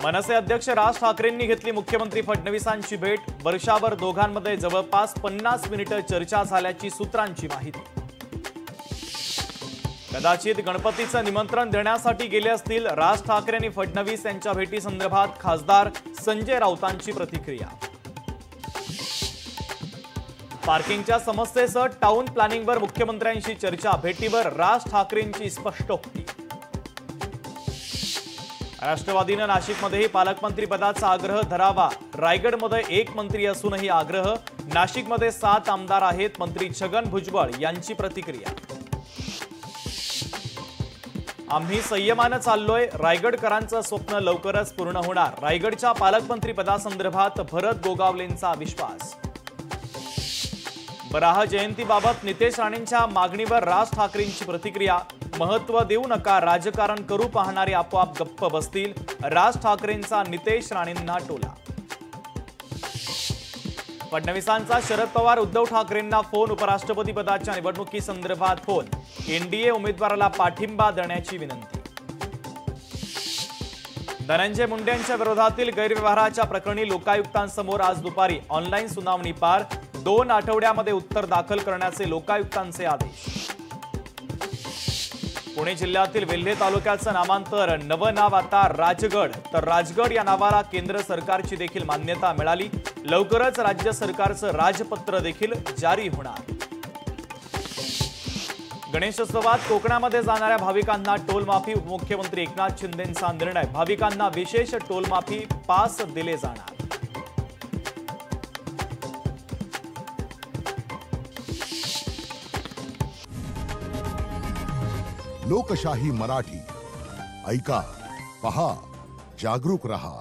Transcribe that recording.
मनसे अध्यक्ष राज ठाकरेंनी घेतली मुख्यमंत्री फडणवीसांची भेट। वर्षाभर दोघांमध्ये जवळपास 50 मिनिटे चर्चा झाल्याची सूत्रांची माहिती। कदाचित गणपतीचं निमंत्रण देण्यासाठी गेले असतील राज ठाकरे आणि फडणवीस यांच्या भेटीसंदर्भात खासदार संजय राऊतांची प्रतिक्रिया। पार्किंगच्या समस्येसह टाउन प्लॅनिंगवर मुख्यमंत्र्यांशी चर्चा। भेटीवर राज ठाकरेंची स्पष्टोक्ती। राष्ट्रवादीने नाशिकमध्येही पालकमंत्री पदाचा आग्रह धरावा। रायगडमध्ये एक मंत्री असूनही आग्रह। नाशिकमध्ये 7 आमदार आहेत। मंत्री छगन भुजबळ यांची प्रतिक्रिया। आम्ही संयमाने चाललोय। रायगडकरांचं स्वप्न लवकरच पूर्ण होणार। रायगडच्या पालकमंत्री पदासंदर्भात भरत गोगावलेंचा विश्वास। वराह जयंतीबाबत नितेश राणेंच्या मागणीवर राज ठाकरेंची प्रतिक्रिया। महत्त्व देऊ नका, राजकारण करू पाहणारे आपोआप गप्प बसतील। राज ठाकरेंचा नितेश राणेंना टोला। फडणवीसांचा शरद पवार उद्धव ठाकरेंना फोन। उपराष्ट्रपती पदाच्या निवडणुकीसंदर्भात फोन। एनडीए उमेदवाराला पाठिंबा देण्याची विनंती। धनंजय मुंडे यांच्या विरोधातील गैरव्यवहाराच्या प्रकरणी लोकायुक्तांसमोर आज दुपारी ऑनलाईन सुनावणी पार। 2 आठवड्यामध्ये उत्तर दाखल करण्याचे लोकायुक्तांचे आदेश। पुणे जिल्ह्यातील वेल्हे तालुक्याचं नामांतर। नवं नाव आता राजगड, तर राजगड या नावाला केंद्र सरकारची देखील मान्यता मिळाली। लवकरच राज्य सरकारचं राजपत्र देखील जारी होणार। गणेशोत्सवात कोकणामध्ये जाणाऱ्या भाविकांना टोलमाफी। उपमुख्यमंत्री एकनाथ शिंदेंचा निर्णय। भाविकांना विशेष टोलमाफी पास दिले जाणार। लोकशाही मराठी ऐका, पहा, जागरूक रहा।